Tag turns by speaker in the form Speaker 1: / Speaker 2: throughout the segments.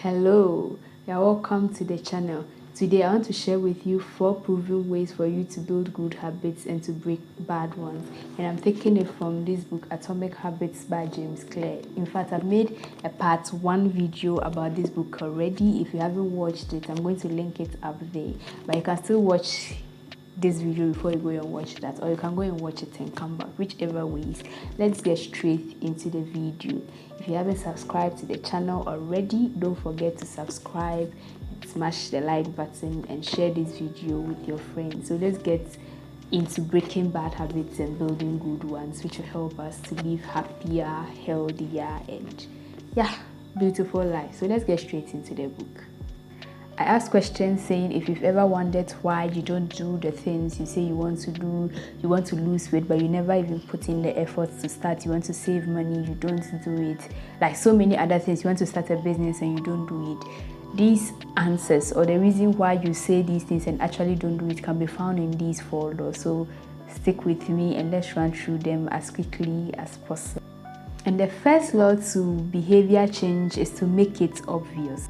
Speaker 1: Hello, you're welcome to the channel. Today I want to share with you 4 proven ways for you to build good habits and to break bad ones. And I'm taking it from this book, Atomic Habits by James Clear. In fact, I've made a part 1 video about this book already. If you haven't watched it, I'm going to link it up there. But you can still watch this video before you go and watch that, or you can go and watch it and come back, whichever ways. Let's get straight into the video. If you haven't subscribed to the channel already, don't forget to subscribe, smash the like button and share this video with your friends. So let's get into breaking bad habits and building good ones, which will help us to live happier, healthier, and beautiful life. So let's get straight into the book. I asked questions saying if you've ever wondered why you don't do the things you say you want to do, you want to lose weight, but you never even put in the effort to start, you want to save money, you don't do it, like so many other things, you want to start a business and you don't do it. These answers, or the reason why you say these things and actually don't do it, can be found in these 4 laws. So stick with me and let's run through them as quickly as possible. And the first law to behavior change is to make it obvious.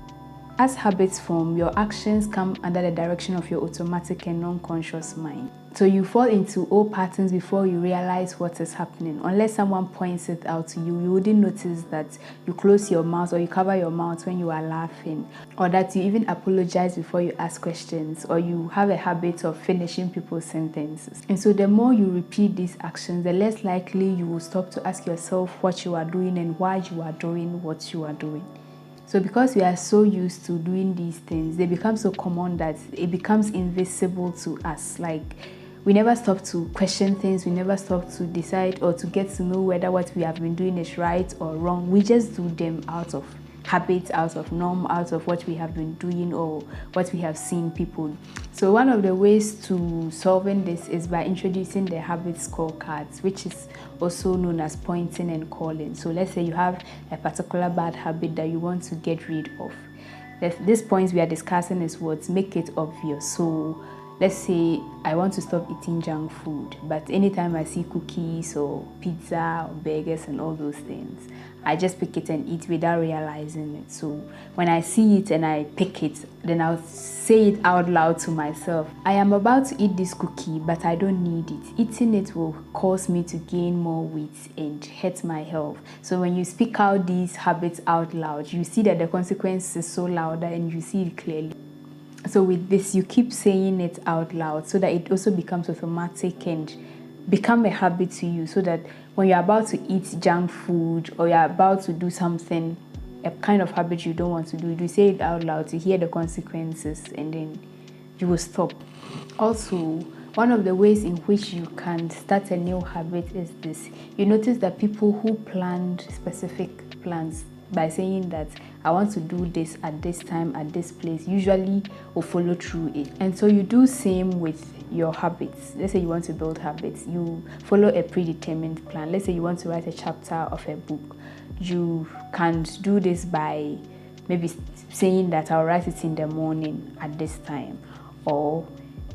Speaker 1: As habits form, your actions come under the direction of your automatic and non-conscious mind. So you fall into old patterns before you realize what is happening. Unless someone points it out to you, you wouldn't notice that you close your mouth or you cover your mouth when you are laughing, or that you even apologize before you ask questions, or you have a habit of finishing people's sentences. And so the more you repeat these actions, the less likely you will stop to ask yourself what you are doing and why you are doing what you are doing. So because we are so used to doing these things, they become so common that it becomes invisible to us. Like, we never stop to question things, we never stop to decide or to get to know whether what we have been doing is right or wrong. We just do them out of habit, out of norm, out of what we have been doing or what we have seen people. So one of the ways to solving this is by introducing the habit scorecards, which is also known as pointing and calling. So let's say you have a particular bad habit that you want to get rid of. These points we are discussing is what make it obvious. So let's say I want to stop eating junk food, but anytime I see cookies or pizza or burgers and all those things, I just pick it and eat without realizing it. So when I see it and I pick it, then I'll say it out loud to myself. I am about to eat this cookie, but I don't need it. Eating it will cause me to gain more weight and hurt my health. So when you speak out these habits out loud, you see that the consequence is so louder and you see it clearly. So with this, you keep saying it out loud so that it also becomes automatic and become a habit to you, so that when you're about to eat junk food or you're about to do something, a kind of habit you don't want to do, you say it out loud to hear the consequences and then you will stop. Also, one of the ways in which you can start a new habit is this. You notice that people who planned specific plans by saying that I want to do this at this time, at this place, usually will follow through it. And so you do same with your habits. Let's say you want to build habits. You follow a predetermined plan. Let's say you want to write a chapter of a book. You can't do this by maybe saying that I'll write it in the morning at this time, or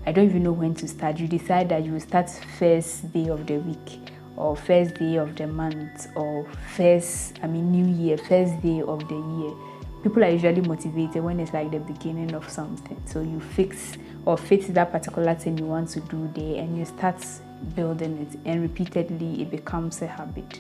Speaker 1: I don't even know when to start. You decide that you will start first day of the week, or first day of the month, or New Year, first day of the year. People are usually motivated when it's like the beginning of something. So you fix or fit that particular thing you want to do there and you start building it, and repeatedly it becomes a habit.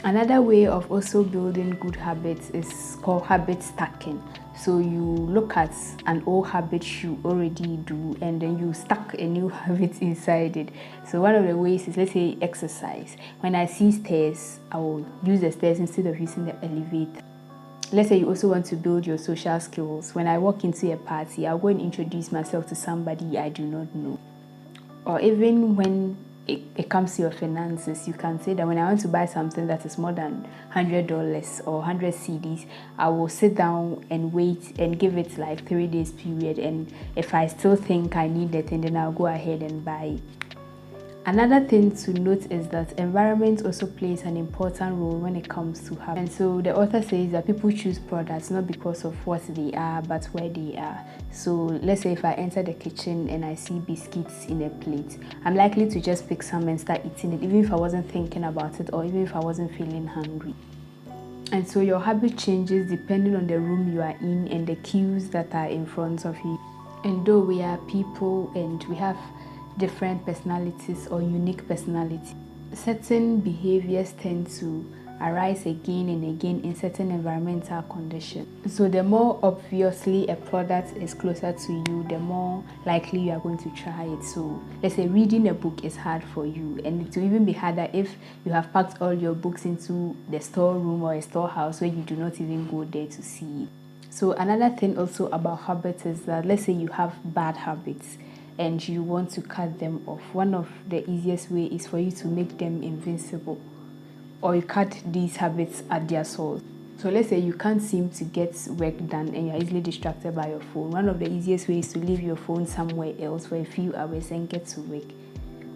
Speaker 1: Another way of also building good habits is called habit stacking. So you look at an old habit you already do and then you stack a new habit inside it. So one of the ways is, let's say, exercise. When I see stairs, I will use the stairs instead of using the elevator. Let's say you also want to build your social skills. When I walk into a party, I'll go and introduce myself to somebody I do not know. Or even when it comes to your finances, you can say that when I want to buy something that is more than $100 or 100 CDs, I will sit down and wait and give it like 3 days period. And if I still think I need it, and then I'll go ahead and buy it. Another thing to note is that environment also plays an important role when it comes to habits. And so the author says that people choose products not because of what they are, but where they are. So let's say if I enter the kitchen and I see biscuits in a plate, I'm likely to just pick some and start eating it, even if I wasn't thinking about it or even if I wasn't feeling hungry. And so your habit changes depending on the room you are in and the cues that are in front of you. And though we are people and we have different personalities or unique personalities, certain behaviors tend to arise again and again in certain environmental conditions. So the more obviously a product is closer to you, the more likely you are going to try it. So let's say reading a book is hard for you, and it will even be harder if you have packed all your books into the storeroom or a storehouse where you do not even go there to see it. So another thing also about habits is that let's say you have bad habits and you want to cut them off. One of the easiest way is for you to make them invincible, or you cut these habits at their source. So let's say you can't seem to get work done and you're easily distracted by your phone. One of the easiest ways is to leave your phone somewhere else for a few hours and get to work.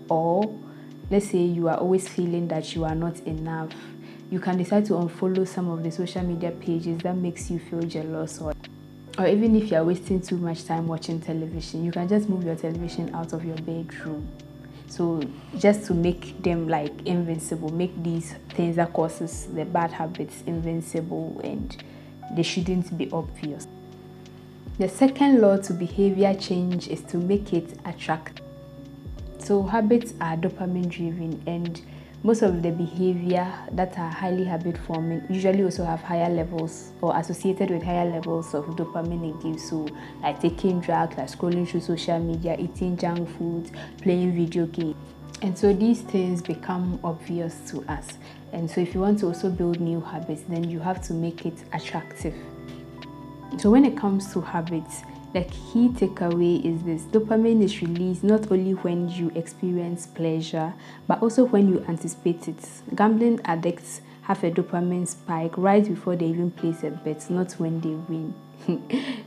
Speaker 1: Or let's say you are always feeling that you are not enough. You can decide to unfollow some of the social media pages that makes you feel jealous, or even if you are wasting too much time watching television, you can just move your television out of your bedroom. So just to make them like invincible, make these things that causes the bad habits invincible, and they shouldn't be obvious. The second law to behavior change is to make it attractive. So habits are dopamine driven, and most of the behavior that are highly habit forming usually also have higher levels or associated with higher levels of dopamine it gives. So like taking drugs, like scrolling through social media, eating junk foods, playing video games. And so these things become obvious to us. And so if you want to also build new habits, then you have to make it attractive. So when it comes to habits, the key takeaway is this: dopamine is released not only when you experience pleasure, but also when you anticipate it. Gambling addicts have a dopamine spike right before they even place a bet, not when they win.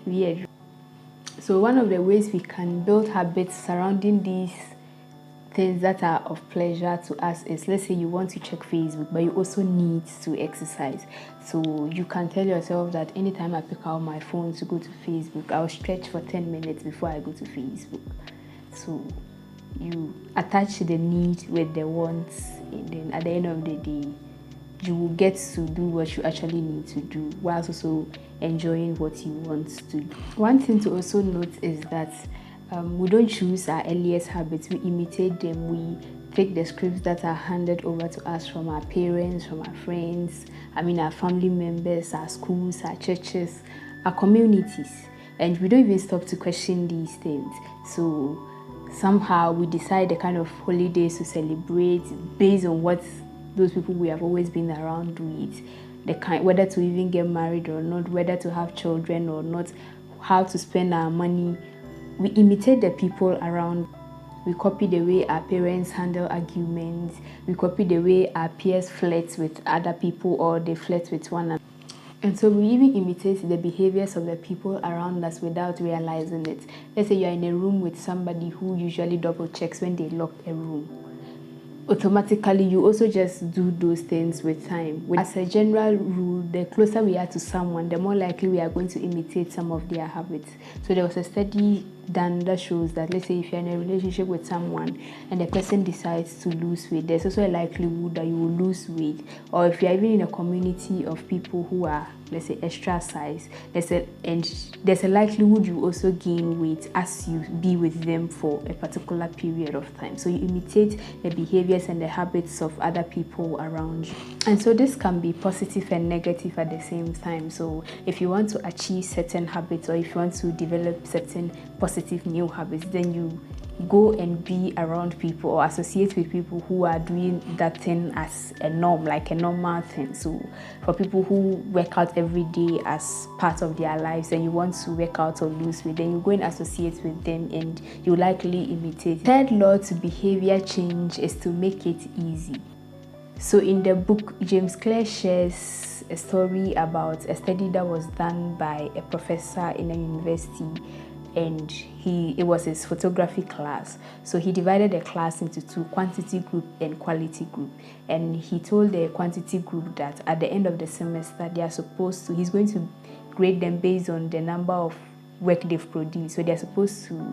Speaker 1: Weird. So one of the ways we can build habits surrounding these things that are of pleasure to us is, let's say you want to check Facebook, but you also need to exercise. So you can tell yourself that anytime I pick out my phone to go to Facebook, I'll stretch for 10 minutes before I go to Facebook. So you attach the need with the wants, and then at the end of the day, you will get to do what you actually need to do whilst also enjoying what you want to do. One thing to also note is that we don't choose our earliest habits, we imitate them. We take the scripts that are handed over to us from our parents, from our friends, our family members, our schools, our churches, our communities, and we don't even stop to question these things. So somehow we decide the kind of holidays to celebrate based on what those people we have always been around with, the kind, whether to even get married or not, whether to have children or not, how to spend our money. We imitate the people around. We copy the way our parents handle arguments. We copy the way our peers flirt with other people, or they flirt with one another. And so we even imitate the behaviors of the people around us without realizing it. Let's say you're in a room with somebody who usually double checks when they lock a room. Automatically, you also just do those things with time. As a general rule, the closer we are to someone, the more likely we are going to imitate some of their habits. So there was a study done that shows that, let's say if you're in a relationship with someone and the person decides to lose weight, there's also a likelihood that you will lose weight. Or if you're even in a community of people who are, let's say, extra size, there's a likelihood you also gain weight as you be with them for a particular period of time. So you imitate the behaviors and the habits of other people around you. And so this can be positive and negative at the same time. So if you want to achieve certain habits, or if you want to develop certain positive new habits, then you go and be around people or associate with people who are doing that thing as a norm, like a normal thing. So for people who work out every day as part of their lives, and you want to work out or lose weight, then you go and associate with them and you likely imitate. Third law to behavior change is to make it easy. So in the book, James Clear shares a story about a study that was done by a professor in a university, and it was his photography class. So he divided the class into two, quantity group and quality group. And he told the quantity group that at the end of the semester, he's going to grade them based on the number of work they've produced. So they're supposed to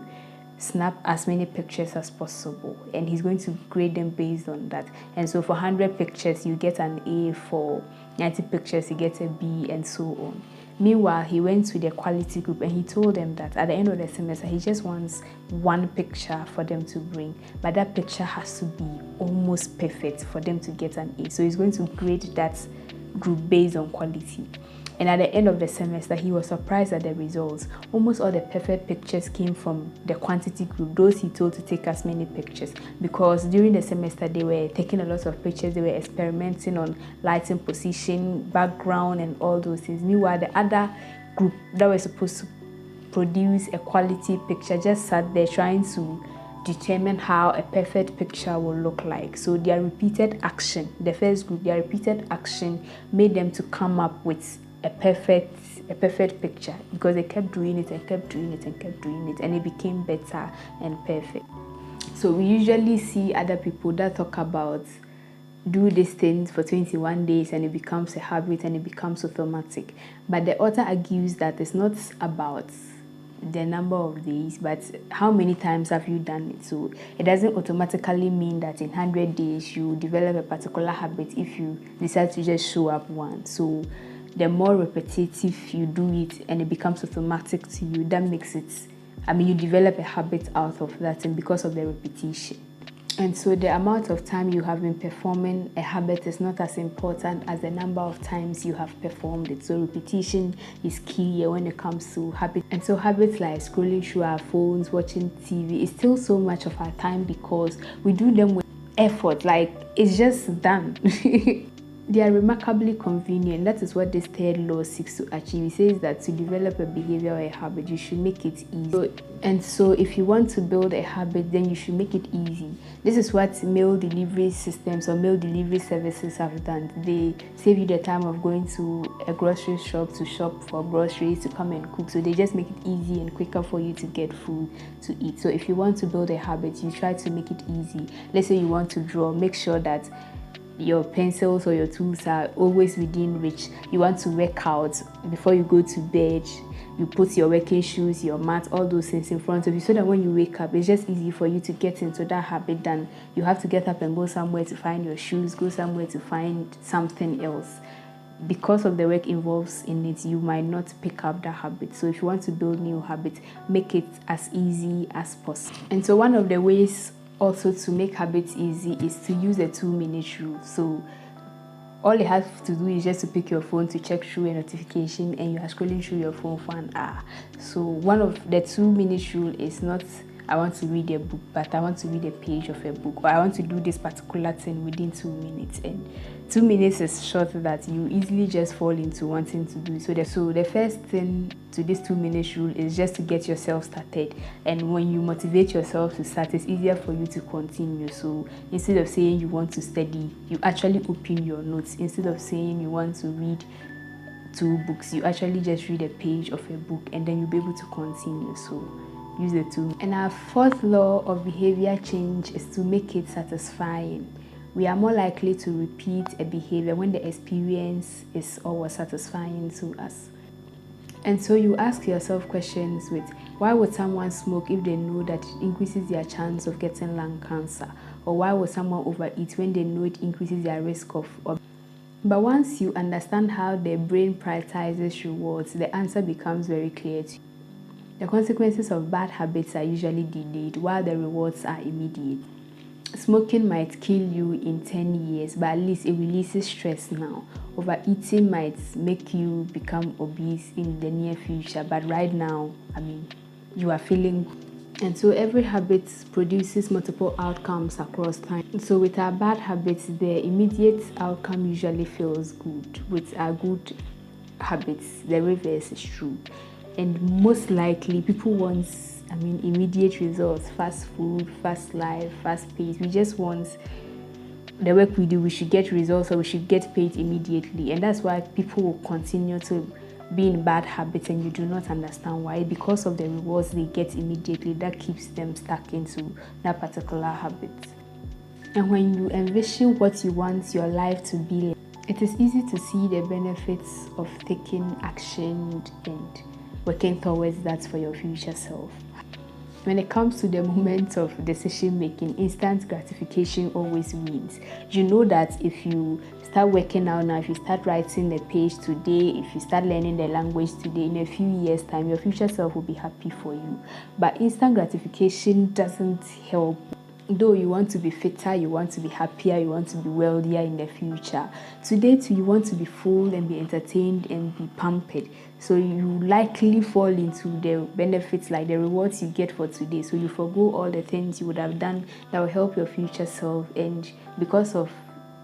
Speaker 1: snap as many pictures as possible, and he's going to grade them based on that. And so for 100 pictures, you get an A. For 90 pictures, he gets a B, and so on. Meanwhile, he went to the quality group and he told them that at the end of the semester, he just wants one picture for them to bring, but that picture has to be almost perfect for them to get an A. So he's going to grade that group based on quality. And at the end of the semester, he was surprised at the results. Almost all the perfect pictures came from the quantity group, those he told to take as many pictures. Because during the semester, they were taking a lot of pictures, they were experimenting on lighting, position, background, and all those things. Meanwhile, the other group that was supposed to produce a quality picture just sat there trying to determine how a perfect picture will look like. So their repeated action, the first group, their repeated action made them to come up with a perfect picture, because they kept doing it and kept doing it and kept doing it, and it became better and perfect. So we usually see other people that talk about do these things for 21 days and it becomes a habit and it becomes automatic. But the author argues that it's not about the number of days, but how many times have you done it. So it doesn't automatically mean that in 100 days you develop a particular habit if you decide to just show up once. So the more repetitive you do it and it becomes automatic to you, that makes it, you develop a habit out of that, and because of the repetition. And so the amount of time you have been performing a habit is not as important as the number of times you have performed it. So repetition is key when it comes to habits. And so habits like scrolling through our phones, watching TV is still so much of our time because we do them with effort, like it's just done. They are remarkably convenient. That is what this third law seeks to achieve. It says that to develop a behavior or a habit, you should make it easy. So if you want to build a habit, then you should make it easy. This is what meal delivery systems or meal delivery services have done. They save you the time of going to a grocery shop to shop for groceries, to come and cook. So they just make it easy and quicker for you to get food to eat. So if you want to build a habit, you try to make it easy. Let's say you want to draw, make sure that your pencils or your tools are always within reach. You want to work out before you go to bed, you put your working shoes, your mat, all those things in front of you, so that when you wake up, it's just easy for you to get into that habit than you have to get up and go somewhere to find your shoes, go somewhere to find something else. Because of the work involved in it, you might not pick up that habit. So if you want to build new habits, make it as easy as possible. And so one of the ways also to make habits easy is to use a 2-minute rule. So all you have to do is just to pick your phone to check through a notification and you are scrolling through your phone for an hour. So one of the 2-minute rule is not I want to read a book, but I want to read a page of a book, or I want to do this particular thing within 2 minutes. And 2 minutes is short that you easily just fall into wanting to do. So the first thing to this 2-minute rule is just to get yourself started. And when you motivate yourself to start, it's easier for you to continue. So instead of saying you want to study, you actually open your notes. Instead of saying you want to read 2 books, you actually just read a page of a book, and then you'll be able to continue. So use the 2. And our 4th law of behavior change is to make it satisfying. We are more likely to repeat a behavior when the experience is or was satisfying to us. And so you ask yourself questions with, why would someone smoke if they know that it increases their chance of getting lung cancer? Or why would someone overeat when they know it increases their risk of... But once you understand how the brain prioritizes rewards, the answer becomes very clear to you. The consequences of bad habits are usually delayed, while the rewards are immediate. Smoking might kill you in 10 years, but at least it releases stress now. Overeating might make you become obese in the near future, but right now, you are feeling. And so every habit produces multiple outcomes across time. So with our bad habits, the immediate outcome usually feels good. With our good habits, the reverse is true. And most likely, people want, immediate results, fast food, fast life, fast pace. We just want the work we do, we should get results or we should get paid immediately. And that's why people will continue to be in bad habits, and you do not understand why. Because of the rewards they get immediately, that keeps them stuck into that particular habit. And when you envision what you want your life to be like, it is easy to see the benefits of taking action and working towards that for your future self. When it comes to the moment of decision making, instant gratification always wins. You know that if you start start working out now, if you start writing the page today, if you start learning the language today, in a few years time your future self will be happy for you. But instant gratification doesn't help. Though you want to be fitter, you want to be happier, you want to be wealthier in the future, today too you want to be full and be entertained and be pampered. So you likely fall into the benefits, like the rewards you get for today. So you forgo all the things you would have done that will help your future self, and because of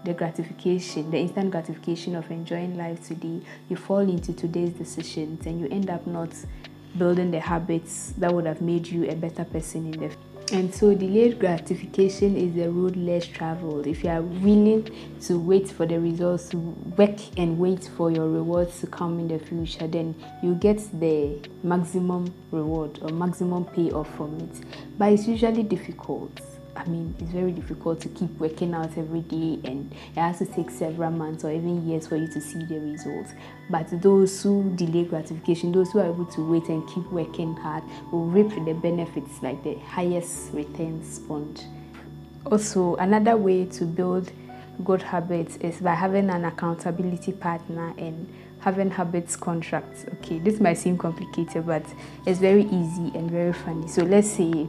Speaker 1: the gratification, the instant gratification of enjoying life today, you fall into today's decisions and you end up not building the habits that would have made you a better person in the future. And so delayed gratification is the road less traveled. If you are willing to wait for the results, to work and wait for your rewards to come in the future, then you get the maximum reward or maximum payoff from it. But it's usually difficult. I mean, it's very difficult to keep working out every day, and it has to take several months or even years for you to see the results. But those who delay gratification, those who are able to wait and keep working hard, will reap the benefits, like the highest return sponge. Also, another way to build good habits is by having an accountability partner and having habits contracts. Okay, this might seem complicated, but it's very easy and very funny. So let's say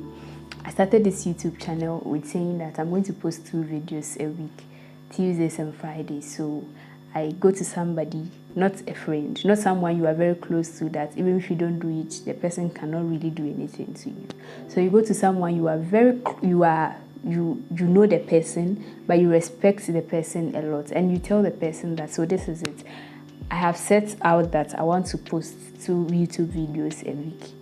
Speaker 1: I started this YouTube channel with saying that I'm going to post 2 videos a week, Tuesdays and Fridays. So I go to somebody, not a friend, not someone you are very close to, that even if you don't do it, the person cannot really do anything to you. So you go to someone you know the person, but you respect the person a lot, and you tell the person that, so this is it. I have set out that I want to post 2 YouTube videos a week,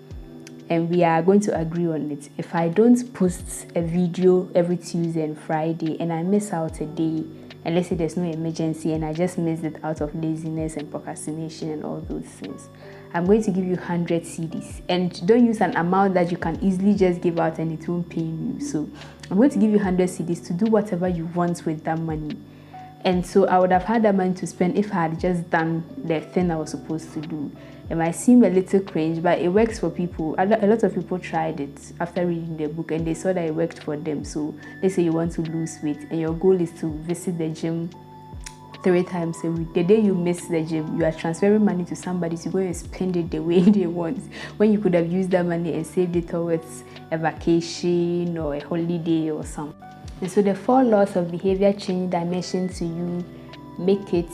Speaker 1: and we are going to agree on it. If I don't post a video every Tuesday and Friday and I miss out a day, and let's say there's no emergency and I just missed it out of laziness and procrastination and all those things, I'm going to give you 100 CDs. And don't use an amount that you can easily just give out and it won't pain you. So I'm going to give you 100 CDs to do whatever you want with that money. And so I would have had that money to spend if I had just done the thing I was supposed to do. It might seem a little cringe, but it works for people. A lot of people tried it after reading the book and they saw that it worked for them. So let's say you want to lose weight and your goal is to visit the gym 3 times a week. The day you miss the gym, you are transferring money to somebody to go and spend it the way they want, when you could have used that money and saved it towards a vacation or a holiday or something. And so the 4 laws of behavior change I mentioned to you: make it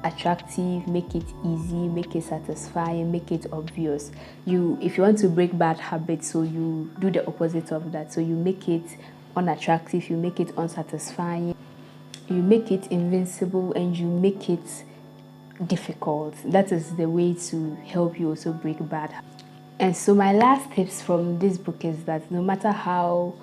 Speaker 1: attractive, make it easy, make it satisfying, make it obvious. If you want to break bad habits, so you do the opposite of that. So you make it unattractive, you make it unsatisfying, you make it invincible, and you make it difficult. That is the way to help you also break bad habits. And so my last tips from this book is that no matter how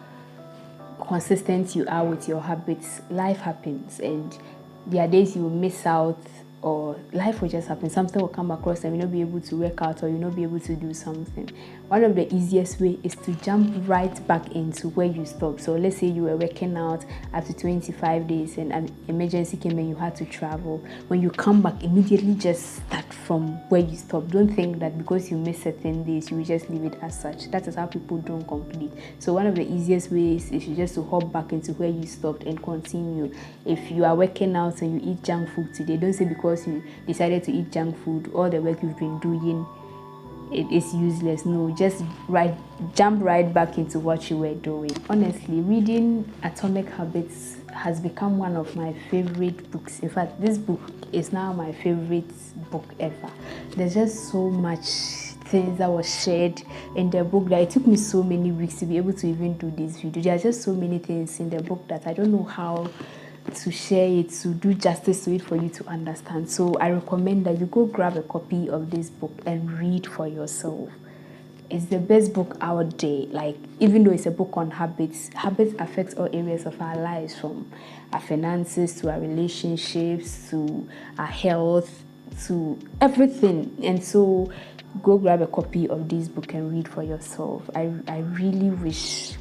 Speaker 1: consistent you are with your habits, life happens, and there are days you will miss out, or life will just happen. Something will come across and you'll not be able to work out, or you'll not be able to do something. One of the easiest way is to jump right back into where you stopped. So let's say you were working out after 25 days and an emergency came and you had to travel. When you come back, immediately just start from where you stopped. Don't think that because you missed certain days, you will just leave it as such. That is how people don't complete. So one of the easiest ways is just to hop back into where you stopped and continue. If you are working out and you eat junk food today, don't say because you decided to eat junk food, all the work you've been doing, it is useless. No, just jump right back into what you were doing. Honestly, reading Atomic Habits has become one of my favorite books. In fact, this book is now my favorite book ever. There's just so much things that was shared in the book that it took me so many weeks to be able to even do this video. There are just so many things in the book that I don't know how to share it, to do justice to it for you to understand. So I recommend that you go grab a copy of this book and read for yourself. It's the best book out there. Like, even though it's a book on habits affect all areas of our lives, from our finances to our relationships to our health to everything. And so go grab a copy of this book and read for yourself. I really wish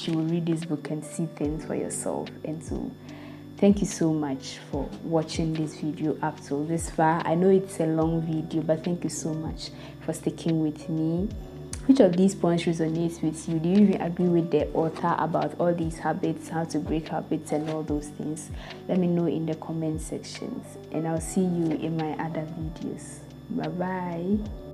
Speaker 1: you would read this book and see things for yourself. And so thank you so much for watching this video up till this far. I know it's a long video, but thank you so much for sticking with me. Which of these points resonates with you? Do you even agree with the author about all these habits, how to break habits and all those things? Let me know in the comment sections, and I'll see you in my other videos. Bye bye.